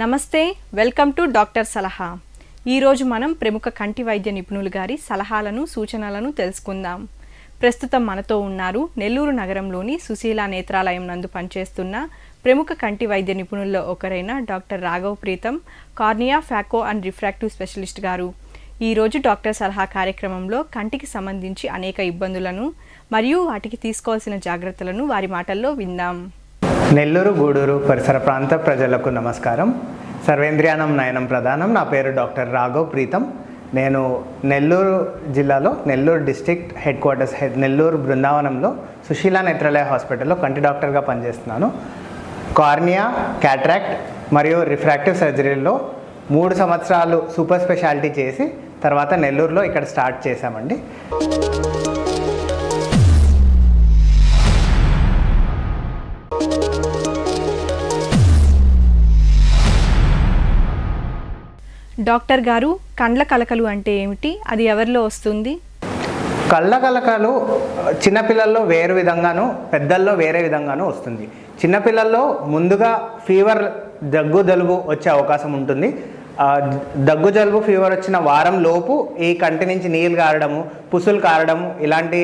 నమస్తే, welcome to doctor సలహా. ఈరోజు మనం ప్రముఖ కంటి వైద్య నిపుణులు గారి సలహాలను సూచనలను తెలుసుకుందాం. ప్రస్తుతం మనతో ఉన్నారు నెల్లూరు నగరంలోని సుశీల నేత్రాలయం నందు పనిచేస్తున్న ప్రముఖ కంటి వైద్య నిపుణుల్లో ఒకరైన doctor Raghav Preetham, cornea, phaco and refractive specialist గారు. ఈరోజు డాక్టర్ సలహా కార్యక్రమంలో కంటికి సంబంధించి అనేక ఇబ్బందులను మరియు వాటికి తీసుకోవాల్సిన జాగ్రత్తలను వారి మాటల్లో విందాం. నెల్లూరు, గూడూరు పరిసర ప్రాంత ప్రజలకు నమస్కారం. సర్వేంద్రియానం నయనం ప్రధానం. నా పేరు డాక్టర్ రాఘవ్ ప్రీతం. నేను నెల్లూరు జిల్లాలో Nellore district head quarters Nellore బృందావనంలో సుశీల నేత్రాలయ హాస్పిటల్లో కంటి డాక్టర్గా పనిచేస్తున్నాను. కార్నియా, క్యాట్రాక్ట్ మరియు రిఫ్రాక్టివ్ సర్జరీలో 3 సంవత్సరాలు సూపర్ స్పెషాలిటీ చేసి తర్వాత నెల్లూరులో ఇక్కడ స్టార్ట్ చేశామండి. డాక్టర్ గారు, కండ్ల కలకలు అంటే ఏమిటి? అది ఎవరిలో వస్తుంది? కళ్ళ కలకలు చిన్నపిల్లల్లో వేరు విధంగాను, పెద్దల్లో వేరే విధంగాను వస్తుంది. చిన్నపిల్లల్లో ముందుగా ఫీవర్, దగ్గు, జలుబు వచ్చే అవకాశం ఉంటుంది. దగ్గు, జలుబు, ఫీవర్ వచ్చిన వారం లోపు ఈ కంటి నుంచి నీళ్ళు కారడము, పుసులు కారడము ఇలాంటి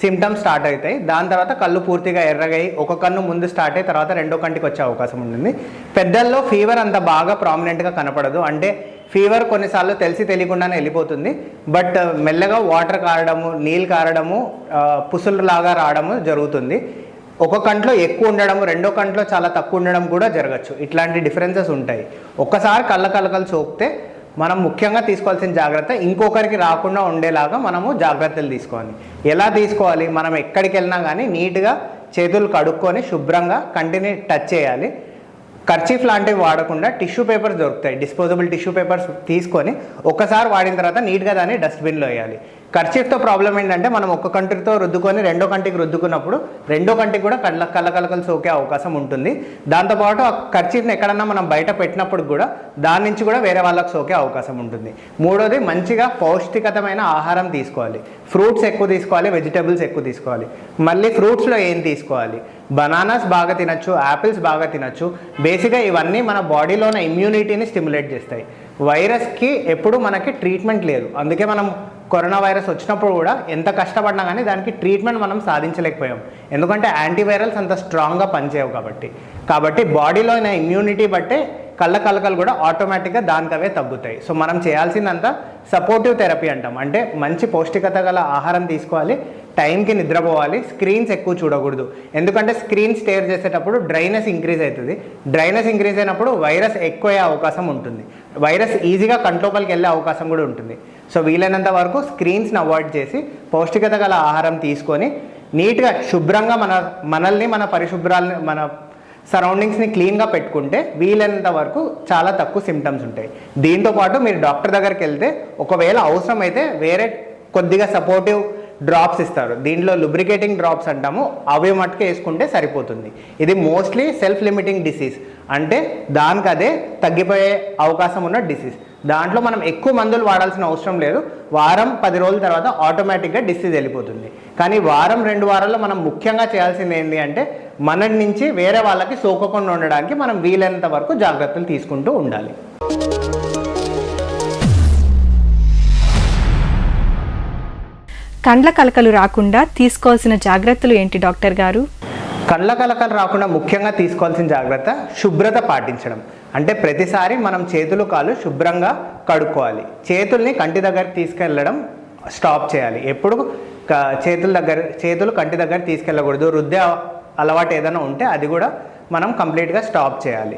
సిమ్టమ్స్ స్టార్ట్ అవుతాయి. దాని తర్వాత కళ్ళు పూర్తిగా ఎర్రగై ఒక కన్ను ముందు స్టార్ట్ అయ్యి తర్వాత రెండో కంటికి వచ్చే అవకాశం ఉంటుంది. పెద్దల్లో ఫీవర్ అంత బాగా ప్రామినెంట్గా కనపడదు. అంటే ఫీవర్ కొన్నిసార్లు తెలిసి తెలియకుండానే వెళ్ళిపోతుంది. బట్ మెల్లగా వాటర్ కారడము, నీళ్ళు కారడము, పుసులులాగా రావడము జరుగుతుంది. ఒక కంట్లో ఎక్కువ ఉండడం, రెండో కంట్లో చాలా తక్కువ ఉండడం కూడా జరగచ్చు. ఇట్లాంటి డిఫరెన్సెస్ ఉంటాయి. ఒక్కసారి కళ్ళ కలకలు సోకితే మనం ముఖ్యంగా తీసుకోవాల్సిన జాగ్రత్త ఇంకొకరికి రాకుండా ఉండేలాగా మనము జాగ్రత్తలు తీసుకోవాలి. ఎలా తీసుకోవాలి? మనం ఎక్కడికి వెళ్ళినా కానీ నీట్గా చేతులు కడుక్కొని శుభ్రంగా కంటిని టచ్ చేయాలి. కర్చీఫ్ లాంటివి వాడకుండా టిష్యూ పేపర్స్ దొరుకుతాయి, డిస్పోజబుల్ టిష్యూ పేపర్స్ తీసుకొని ఒక్కసారి వాడిన తర్వాత నీట్గా దాన్ని డస్ట్బిన్లో వేయాలి. కర్చీఫ్తో ప్రాబ్లం ఏంటంటే మనం ఒక్క కంటితో రుద్దుకొని రెండో కంటికి రుద్దుకున్నప్పుడు రెండో కంటికి కూడా కళ్ళ కలకలు సోకే అవకాశం ఉంటుంది. దాంతోపాటు ఆ కర్చీఫ్ని ఎక్కడన్నా మనం బయట పెట్టినప్పుడు కూడా దాని నుంచి కూడా వేరే వాళ్ళకి సోకే అవకాశం ఉంటుంది. మూడోది, మంచిగా పౌష్టికతమైన ఆహారం తీసుకోవాలి. ఫ్రూట్స్ ఎక్కువ తీసుకోవాలి, వెజిటబుల్స్ ఎక్కువ తీసుకోవాలి. మళ్ళీ ఫ్రూట్స్లో ఏం తీసుకోవాలి? బనానాస్ బాగా తినచ్చు, యాపిల్స్ బాగా తినచ్చు. బేసిక్గా ఇవన్నీ మన బాడీలో ఉన్న ఇమ్యూనిటీని స్టిమ్యులేట్ చేస్తాయి. వైరస్కి ఎప్పుడు మనకి ట్రీట్మెంట్ లేదు. అందుకే మనం కరోనా వైరస్ వచ్చినప్పుడు కూడా ఎంత కష్టపడినా కానీ దానికి ట్రీట్మెంట్ మనం సాధించలేకపోయాం. ఎందుకంటే యాంటీవైరల్స్ అంత స్ట్రాంగ్గా పనిచేయవు కాబట్టి బాడీలో ఉన్న ఇమ్యూనిటీ బట్టే కళ్ళ కలకలు కూడా ఆటోమేటిక్గా దానికవే తగ్గుతాయి. సో మనం చేయాల్సిందంతా సపోర్టివ్ థెరపీ అంటాం. అంటే మంచి పౌష్టికత గల ఆహారం తీసుకోవాలి, టైంకి నిద్రపోవాలి, స్క్రీన్స్ ఎక్కువ చూడకూడదు. ఎందుకంటే స్క్రీన్ స్టేర్ చేసేటప్పుడు డ్రైనెస్ ఇంక్రీజ్ అవుతుంది. డ్రైనెస్ ఇంక్రీజ్ అయినప్పుడు వైరస్ ఎక్కువ అయ్యే అవకాశం ఉంటుంది. వైరస్ ఈజీగా కంట్లోపలికి వెళ్ళే అవకాశం కూడా ఉంటుంది. సో వీలైనంత వరకు స్క్రీన్స్ని అవాయిడ్ చేసి పౌష్టికత గల ఆహారం తీసుకొని నీట్గా శుభ్రంగా మనల్ని, మన పరిశుభ్రాలని, మన సరౌండింగ్స్ని క్లీన్గా పెట్టుకుంటే వీలైనంత వరకు చాలా తక్కువ సిమ్టమ్స్ ఉంటాయి. దీంతోపాటు మీరు డాక్టర్ దగ్గరికి వెళ్తే ఒకవేళ అవసరం అయితే వేరే కొద్దిగా సపోర్టివ్ డ్రాప్స్ ఇస్తారు. దీంట్లో లుబ్రికేటింగ్ డ్రాప్స్ అంటాము. అవి మట్టుకు వేసుకుంటే సరిపోతుంది. ఇది మోస్ట్లీ సెల్ఫ్ లిమిటింగ్ డిసీజ్, అంటే దానికి అదే తగ్గిపోయే అవకాశం ఉన్న డిసీజ్. దాంట్లో మనం ఎక్కువ మందులు వాడాల్సిన అవసరం లేదు. వారం 10 రోజుల తర్వాత ఆటోమేటిక్గా డిసీజ్ వెళ్ళిపోతుంది. కానీ వారం 2 వారాల్లో మనం ముఖ్యంగా చేయాల్సింది ఏంటి అంటే మన నుంచి వేరే వాళ్ళకి సోకకుండా ఉండడానికి మనం వీలైనంత వరకు జాగ్రత్తలు తీసుకుంటూ ఉండాలి. కండ్ల కలకలు రాకుండా తీసుకోవాల్సిన జాగ్రత్తలు ఏంటి డాక్టర్ గారు? కళ్ళ కలకలు రాకుండా ముఖ్యంగా తీసుకోవాల్సిన జాగ్రత్త శుభ్రత పాటించడం. అంటే ప్రతిసారి మనం చేతులు, కాళ్ళు శుభ్రంగా కడుక్కోవాలి. చేతుల్ని కంటి దగ్గరికి తీసుకెళ్ళడం స్టాప్ చేయాలి. ఎప్పుడు చేతులు కంటి దగ్గర తీసుకెళ్ళకూడదు. రుద్దే అలవాటు ఏదైనా ఉంటే అది కూడా మనం కంప్లీట్గా స్టాప్ చేయాలి.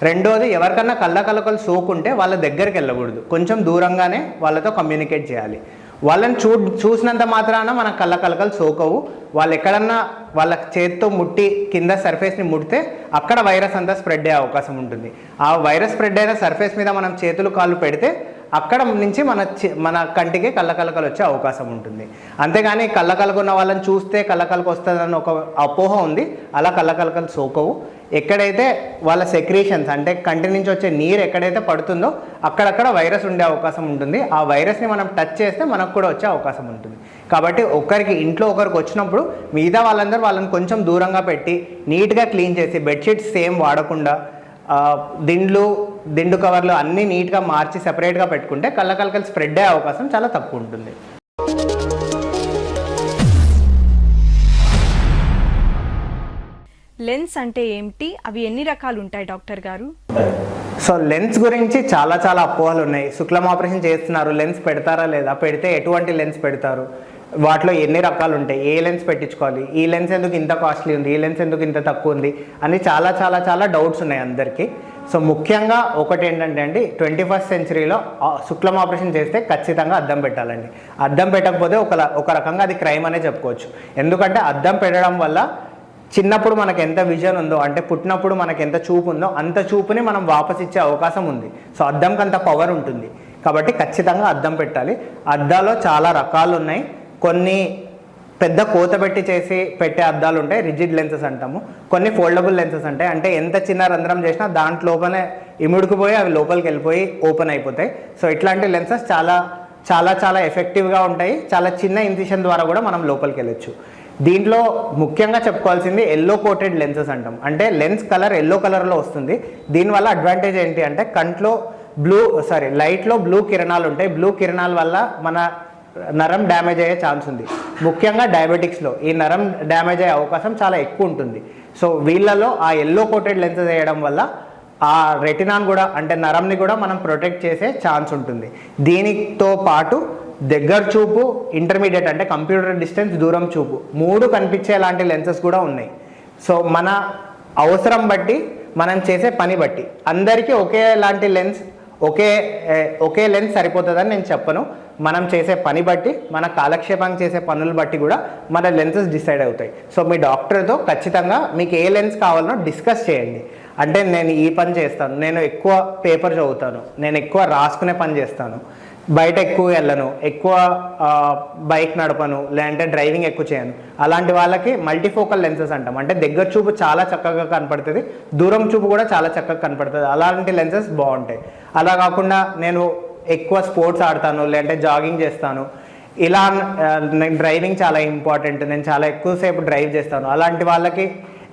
రెండోది, ఎవరికన్నా కళ్ళ కలకలు సోకుంటే వాళ్ళ దగ్గరికి వెళ్ళకూడదు. కొంచెం దూరంగానే వాళ్ళతో కమ్యూనికేట్ చేయాలి. వాళ్ళని చూసినంత మాత్రాన మన కళ్ళ కలకలు సోకవు. వాళ్ళు ఎక్కడన్నా వాళ్ళ చేతితో ముట్టి కింద సర్ఫేస్ని ముడితే అక్కడ వైరస్ అంతా స్ప్రెడ్ అయ్యే అవకాశం ఉంటుంది. ఆ వైరస్ స్ప్రెడ్ అయిన సర్ఫేస్ మీద మనం చేతులు, కాళ్ళు పెడితే అక్కడ నుంచి మన కంటికి కళ్ళకలకలు వచ్చే అవకాశం ఉంటుంది. అంతేగాని కళ్ళకలకు ఉన్న వాళ్ళని చూస్తే కళ్ళకలకు వస్తుందని ఒక అపోహ ఉంది. అలా కళ్ళకలకలు సోకవు. ఎక్కడైతే వాళ్ళ సెక్రీషన్స్ అంటే కంటి నుంచి వచ్చే నీరు ఎక్కడైతే పడుతుందో అక్కడక్కడ వైరస్ ఉండే అవకాశం ఉంటుంది. ఆ వైరస్ని మనం టచ్ చేస్తే మనకు కూడా వచ్చే అవకాశం ఉంటుంది. కాబట్టి ఇంట్లో ఒకరికి వచ్చినప్పుడు మిగతా వాళ్ళందరూ వాళ్ళని కొంచెం దూరంగా పెట్టి నీట్గా క్లీన్ చేసి బెడ్షీట్స్ సేమ్ వాడకుండా దిండు కవర్లు అన్నీ నీట్గా మార్చి సెపరేట్గా పెట్టుకుంటే కళ్ళకలకలు స్ప్రెడ్ అయ్యే అవకాశం చాలా తక్కువ ఉంటుంది. లెన్స్ అంటే ఏమిటి, అవి ఎన్ని రకాలు ఉంటాయి డాక్టర్ గారు? సో లెన్స్ గురించి చాలా అపోహలు ఉన్నాయి. శుక్లం ఆపరేషన్ చేస్తున్నారు, లెన్స్ పెడతారా లేదా, పెడితే ఎటువంటి లెన్స్ పెడతారు, వాటిలో ఎన్ని రకాలు ఉంటాయి, ఏ లెన్స్ పెట్టించుకోవాలి, ఈ లెన్స్ ఎందుకు ఇంత కాస్ట్లీ ఉంది, ఈ లెన్స్ ఎందుకు ఇంత తక్కువ ఉంది అని చాలా డౌట్స్ ఉన్నాయి అందరికీ. సో ముఖ్యంగా ఒకటి ఏంటంటే అండి, 21st సెంచరీలో శుక్లం ఆపరేషన్ చేస్తే ఖచ్చితంగా అద్దం పెట్టాలండి. అద్దం పెట్టకపోతే ఒక రకంగా అది క్రైమ్ అనే చెప్పుకోవచ్చు. ఎందుకంటే అద్దం పెట్టడం వల్ల చిన్నప్పుడు మనకు ఎంత విజన్ ఉందో, అంటే పుట్టినప్పుడు మనకు ఎంత చూపు ఉందో అంత చూపుని మనం వాపస్ ఇచ్చే అవకాశం ఉంది. సో అద్దంకి అంత పవర్ ఉంటుంది. కాబట్టి ఖచ్చితంగా అద్దం పెట్టాలి. అద్దాలో చాలా రకాలు ఉన్నాయి. కొన్ని పెద్ద కోత పెట్టి పెట్టే అద్దాలు ఉంటాయి, రిజిడ్ లెన్సెస్ అంటాము. కొన్ని ఫోల్డబుల్ లెన్సెస్ ఉంటాయి, అంటే ఎంత చిన్న రంధ్రం చేసినా దాంట్లోపనే ఇముడుకుపోయి అవి లోపలికి వెళ్ళిపోయి ఓపెన్ అయిపోతాయి. సో ఇట్లాంటి లెన్సెస్ చాలా ఎఫెక్టివ్గా ఉంటాయి. చాలా చిన్న ఇన్సిషన్ ద్వారా కూడా మనం లోపలికి వెళ్ళొచ్చు. దీంట్లో ముఖ్యంగా చెప్పుకోవాల్సింది ఎల్లో కోటెడ్ లెన్సెస్ అంటాం. అంటే లెన్స్ కలర్ ఎల్లో కలర్లో వస్తుంది. దీనివల్ల అడ్వాంటేజ్ ఏంటి అంటే కంట్లో లైట్లో బ్లూ కిరణాలు ఉంటాయి. బ్లూ కిరణాల వల్ల మన నరం డ్యామేజ్ అయ్యే ఛాన్స్ ఉంది. ముఖ్యంగా డయాబెటిక్స్లో ఈ నరం డ్యామేజ్ అయ్యే అవకాశం చాలా ఎక్కువ ఉంటుంది. సో వీళ్ళలో ఆ ఎల్లో కోటెడ్ లెన్సెస్ వేయడం వల్ల ఆ రెటినాన్ కూడా అంటే నరంని కూడా మనం ప్రొటెక్ట్ చేసే ఛాన్స్ ఉంటుంది. దీనితో పాటు దగ్గర చూపు, ఇంటర్మీడియట్ అంటే కంప్యూటర్ డిస్టెన్స్, దూరం చూపు 3 కనిపించే లాంటి లెన్సెస్ కూడా ఉన్నాయి. సో మన అవసరం బట్టి మనం చేసే పని బట్టి అందరికీ ఒకేలాంటి లెన్స్ ఒకే లెన్స్ సరిపోతుందని నేను చెప్పను. మనం చేసే పని బట్టి, మన కాలక్షేపంగా చేసే పనులు బట్టి కూడా మన లెన్సెస్ డిసైడ్ అవుతాయి. సో మీ డాక్టర్తో ఖచ్చితంగా మీకు ఏ లెన్స్ కావాలనో డిస్కస్ చేయండి. అంటే నేను ఈ పని చేస్తాను, నేను ఎక్కువ పేపర్ చదువుతాను, నేను ఎక్కువ రాసుకునే పని చేస్తాను, బయట ఎక్కువ వెళ్ళను, ఎక్కువ బైక్ నడపను, లేదంటే డ్రైవింగ్ ఎక్కువ చేయను, అలాంటి వాళ్ళకి మల్టీఫోకల్ లెన్సెస్ అంటాం. అంటే దగ్గర చూపు చాలా చక్కగా కనపడుతుంది, దూరం చూపు కూడా చాలా చక్కగా కనపడుతుంది. అలాంటి లెన్సెస్ బాగుంటాయి. అలా కాకుండా నేను ఎక్కువ స్పోర్ట్స్ ఆడతాను, లేదంటే జాగింగ్ చేస్తాను, ఇలా నేను డ్రైవింగ్ చాలా ఇంపార్టెంట్, నేను చాలా ఎక్కువసేపు డ్రైవ్ చేస్తాను, అలాంటి వాళ్ళకి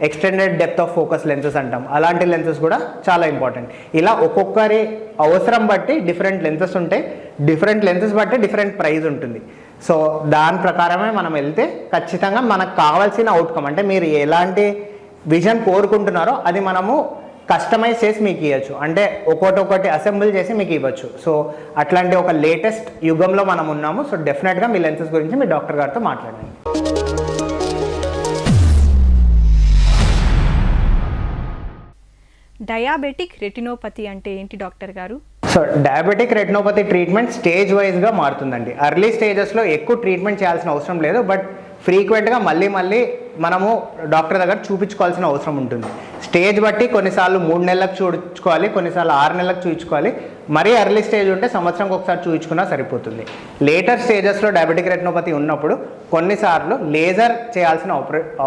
extended depth of focus lenses అంటాం. అలాంటి లెన్సెస్ కూడా చాలా ఇంపార్టెంట్. ఇలా ఒక్కొక్కరి అవసరం బట్టి డిఫరెంట్ లెన్సెస్ ఉంటాయి. డిఫరెంట్ లెన్సెస్ బట్టి డిఫరెంట్ ప్రైస్ ఉంటుంది. సో దాని ప్రకారమే మనం వెళ్తే ఖచ్చితంగా మనకు కావాల్సిన అవుట్కమ్, అంటే మీరు ఎలాంటి విజన్ కోరుకుంటున్నారో అది మనము కస్టమైజ్ చేసి మీకు ఇవ్వచ్చు. అంటే ఒక్కొక్కటి అసెంబుల్ చేసి మీకు ఇవ్వచ్చు. సో అట్లాంటి ఒక లేటెస్ట్ యుగంలో మనం ఉన్నాము. సో డెఫినెట్గా మీ లెన్సెస్ గురించి మీ డాక్టర్ గారితో మాట్లాడండి. డయాబెటిక్ రెటినోపతి అంటే ఏంటి డాక్టర్ గారు? So diabetic retinopathy treatment stage వైజ్గా మారుతుందండి. ఎర్లీ స్టేజెస్లో ఎక్కువ ట్రీట్మెంట్ చేయాల్సిన అవసరం లేదు, బట్ ఫ్రీక్వెంట్గా మళ్ళీ మనము డాక్టర్ దగ్గర చూపించుకోవాల్సిన అవసరం ఉంటుంది. స్టేజ్ బట్టి కొన్నిసార్లు 3 నెలలకు చూపించుకోవాలి, కొన్నిసార్లు 6 నెలలకు చూపించుకోవాలి. మరీ ఎర్లీ స్టేజ్ ఉంటే సంవత్సరంకి ఒకసారి చూపించుకున్నా సరిపోతుంది. లేటర్ స్టేజెస్లో డయాబెటిక్ రెటినోపతి ఉన్నప్పుడు కొన్నిసార్లు లేజర్ చేయాల్సిన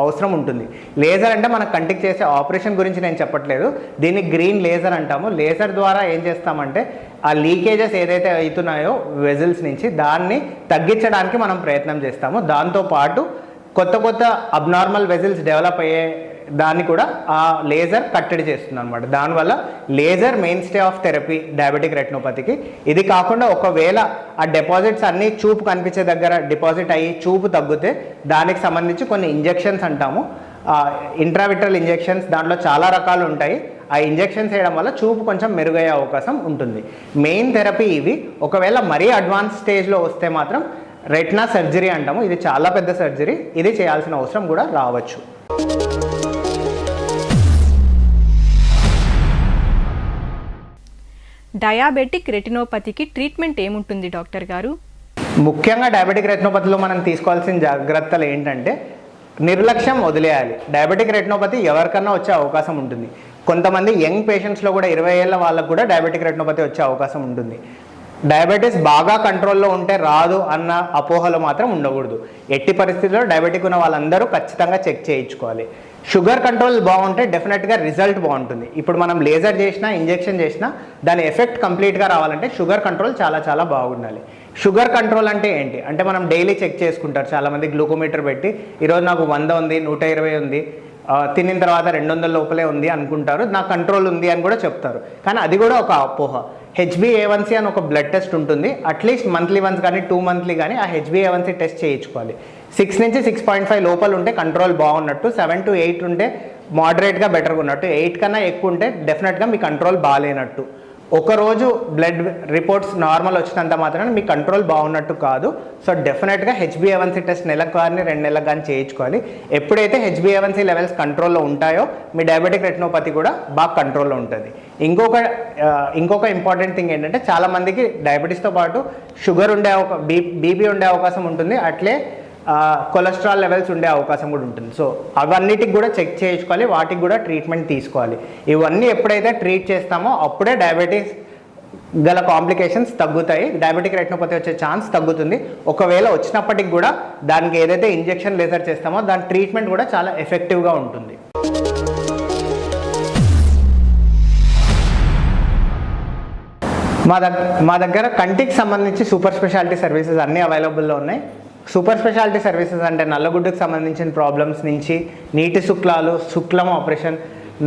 అవసరం ఉంటుంది. లేజర్ అంటే మన కంటికి చేసే ఆపరేషన్ గురించి నేను చెప్పట్లేదు, దీన్ని గ్రీన్ లేజర్ అంటాము. లేజర్ ద్వారా ఏం చేస్తామంటే ఆ లీకేజెస్ ఏదైతే అవుతున్నాయో వెజిల్స్ నుంచి దాన్ని తగ్గించడానికి మనం ప్రయత్నం చేస్తాము. దాంతోపాటు కొత్త అబ్నార్మల్ వెజిల్స్ డెవలప్ అయ్యే దాన్ని కూడా ఆ లేజర్ కట్టడి చేస్తుంది అనమాట. దానివల్ల laser mainstay of therapy diabetic రెటినోపతికి. ఇది కాకుండా ఒకవేళ ఆ డిపాజిట్స్ అన్నీ చూపు కనిపించే దగ్గర డిపాజిట్ అయ్యి చూపు తగ్గితే దానికి సంబంధించి కొన్ని ఇంజెక్షన్స్ అంటాము, ఇంట్రావిట్రల్ ఇంజెక్షన్స్. దాంట్లో చాలా రకాలు ఉంటాయి. ఆ ఇంజెక్షన్స్ వేయడం వల్ల చూపు కొంచెం మెరుగయ్యే అవకాశం ఉంటుంది. మెయిన్ థెరపీ ఇవి. ఒకవేళ మరీ అడ్వాన్స్ స్టేజ్లో వస్తే మాత్రం రెటినా సర్జరీ అంటాము. ఇది చాలా పెద్ద సర్జరీ, ఇది చేయాల్సిన అవసరం కూడా రావచ్చు. డయాబెటిక్ రెటినోపతికి ట్రీట్మెంట్ ఏముంటుంది డాక్టర్ గారు? ముఖ్యంగా డయాబెటిక్ రెటినోపతిలో మనం తీసుకోవాల్సిన జాగ్రత్తలు ఏంటంటే నిర్లక్ష్యం వదిలేయాలి. డయాబెటిక్ రెటినోపతి ఎవరికన్నా వచ్చే అవకాశం ఉంటుంది. కొంతమంది యంగ్ పేషెంట్స్లో కూడా 20 ఏళ్ళ వాళ్ళకు కూడా డయాబెటిక్ రెటినోపతి వచ్చే అవకాశం ఉంటుంది. డయాబెటీస్ బాగా కంట్రోల్లో ఉంటే రాదు అన్న అపోహలు మాత్రం ఉండకూడదు. ఎట్టి పరిస్థితుల్లో డయాబెటిక్ ఉన్న వాళ్ళందరూ ఖచ్చితంగా చెక్ చేయించుకోవాలి. షుగర్ కంట్రోల్ బాగుంటే డెఫినెట్గా రిజల్ట్ బాగుంటుంది. ఇప్పుడు మనం లేజర్ చేసినా ఇంజెక్షన్ చేసినా దాని ఎఫెక్ట్ కంప్లీట్గా రావాలంటే షుగర్ కంట్రోల్ చాలా చాలా బాగుండాలి. షుగర్ కంట్రోల్ అంటే ఏంటి అంటే మనం డైలీ చెక్ చేసుకుంటారు చాలామంది గ్లూకోమీటర్ పెట్టి, ఈరోజు నాకు 100 ఉంది, 120 ఉంది, తినిన తర్వాత 200 లోపలే ఉంది అనుకుంటారు, నాకు కంట్రోల్ ఉంది అని కూడా చెప్తారు. కానీ అది కూడా ఒక అపోహ. HbA1c అని ఒక బ్లడ్ టెస్ట్ ఉంటుంది. అట్లీస్ట్ మంత్లీ వన్స్ కానీ 2 మంత్లీ కానీ ఆ HbA1c టెస్ట్ చేయించుకోవాలి. 6 నుంచి 6.5 లోపల ఉంటే కంట్రోల్ బాగున్నట్టు, 7 to 8 ఉంటే మోడరేట్గా బెటర్గా ఉన్నట్టు, 8 కన్నా ఎక్కువ ఉంటే డెఫినెట్గా మీ కంట్రోల్ బాగాలేనట్టు. ఒకరోజు బ్లడ్ రిపోర్ట్స్ నార్మల్ వచ్చినంత మాత్రాన మీ కంట్రోల్ బాగున్నట్టు కాదు. సో డెఫినెట్గా HbA1c టెస్ట్ నెలకు కానీ 2 నెలలకు కానీ చేయించుకోవాలి. ఎప్పుడైతే HbA1c లెవెల్స్ కంట్రోల్లో ఉంటాయో మీ డయాబెటిక్ రెటినోపతి కూడా బాగా కంట్రోల్లో ఉంటుంది. ఇంకొక ఇంపార్టెంట్ థింగ్ ఏంటంటే చాలామందికి డయాబెటీస్తో పాటు షుగర్ ఉండే బీపీ ఉండే అవకాశం ఉంటుంది, అట్లే కొలెస్ట్రాల్ లెవెల్స్ ఉండే అవకాశం కూడా ఉంటుంది. సో అవన్నిటికి కూడా చెక్ చేయించుకోవాలి, వాటికి కూడా ట్రీట్మెంట్ తీసుకోవాలి. ఇవన్నీ ఎప్పుడైతే ట్రీట్ చేస్తామో అప్పుడే డయాబెటీస్ గల కాంప్లికేషన్స్ తగ్గుతాయి, డయాబెటిక్ రెటినోపతి వచ్చే ఛాన్స్ తగ్గుతుంది. ఒకవేళ వచ్చినప్పటికి కూడా దానికి ఏదైతే ఇంజెక్షన్ లేజర్ చేస్తామో దాని ట్రీట్మెంట్ కూడా చాలా ఎఫెక్టివ్గా ఉంటుంది. మా దగ్గర కంటికి సంబంధించి సూపర్ స్పెషాలిటీ సర్వీసెస్ అన్నీ అవైలబుల్లో ఉన్నాయి. సూపర్ స్పెషాలిటీ సర్వీసెస్ అంటే నల్లగుడ్డుకు సంబంధించిన ప్రాబ్లమ్స్ నుంచి నీటి శుక్లాలు, శుక్లం ఆపరేషన్,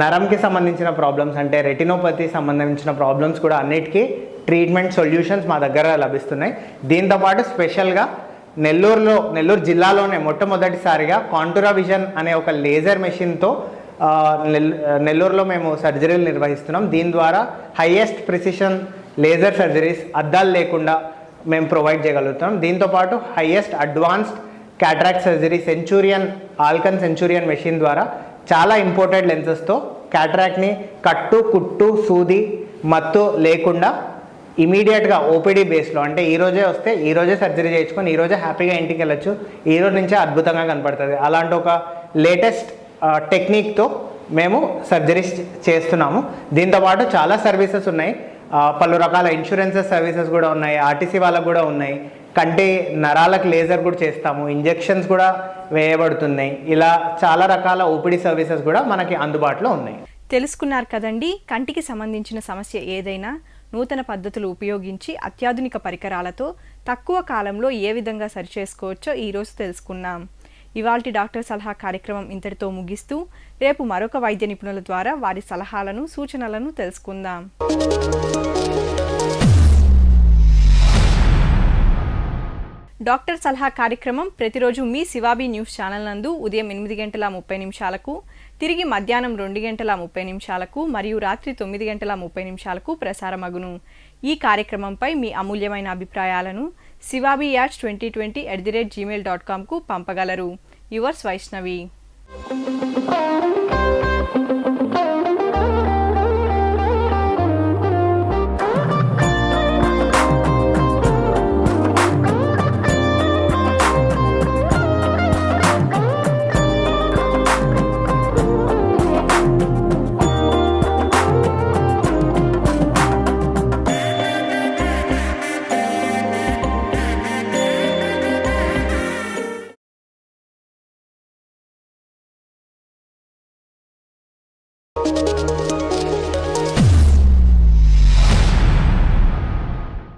నరంకి సంబంధించిన ప్రాబ్లమ్స్ అంటే రెటినోపతి సంబంధించిన ప్రాబ్లమ్స్ కూడా అన్నిటికీ ట్రీట్మెంట్ సొల్యూషన్స్ మా దగ్గర లభిస్తున్నాయి. దీంతోపాటు స్పెషల్గా నెల్లూరు జిల్లాలోనే మొట్టమొదటిసారిగా కాంటూరా విజన్ అనే ఒక లేజర్ మెషిన్తో నెల్లూరులో మేము సర్జరీలు నిర్వహిస్తున్నాం. దీని ద్వారా హైయెస్ట్ ప్రిసిషన్ లేజర్ సర్జరీస్ అద్దాలు లేకుండా మేము ప్రొవైడ్ చేయగలుగుతాం. దీంతోపాటు highest advanced cataract surgery Alcon Centurion machine ద్వారా చాలా ఇంపోర్టెడ్ లెన్సెస్తో క్యాటరాక్ట్ని కుట్టు సూది మత్తు లేకుండా ఇమీడియట్గా ఓపీడీ బేస్లో అంటే ఈరోజే వస్తే ఈరోజే సర్జరీ చేయించుకొని ఈరోజే హ్యాపీగా ఇంటికి వెళ్ళొచ్చు, ఈరోజు నుంచే అద్భుతంగా కనపడుతుంది. అలాంటి ఒక లేటెస్ట్ టెక్నిక్తో మేము సర్జరీస్ చేస్తున్నాము. దీంతోపాటు చాలా సర్వీసెస్ ఉన్నాయి, పలు రకాల ఇన్సూరెన్సెస్ సర్వీసెస్ కూడా ఉన్నాయి, ఆర్టీసీ వాళ్ళకు కూడా ఉన్నాయి, కంటి నరాలకు లేజర్ కూడా చేస్తాము, ఇంజెక్షన్స్ కూడా వేయబడుతున్నాయి. ఇలా చాలా రకాల ఓపీడీ సర్వీసెస్ కూడా మనకి అందుబాటులో ఉన్నాయి. తెలుసుకున్నారు కదండి, కంటికి సంబంధించిన సమస్య ఏదైనా నూతన పద్ధతులు ఉపయోగించి అత్యాధునిక పరికరాలతో తక్కువ కాలంలో ఏ విధంగా సరిచేసుకోవచ్చో ఈరోజు తెలుసుకున్నాం. ఇవాల్టి డాక్టర్ సలహా కార్యక్రమం ఇంతటితో ముగిస్తూ రేపు మరొక వైద్య నిపుణుల ద్వారా వారి సలహాలను సూచనలను తెలుసుకుందాం. డాక్టర్ సలహా కార్యక్రమం ప్రతిరోజు మీ శివాబీ న్యూస్ ఛానల్ నందు ఉదయం 8:30 తిరిగి మధ్యాహ్నం 2:30 మరియు రాత్రి 9:30 ప్రసారమగును. ఈ కార్యక్రమంపై మీ అమూల్యమైన అభిప్రాయాలను sivabi@2020@gmail.com కు పంపగలరు. యువర్స్ వైష్ణవి.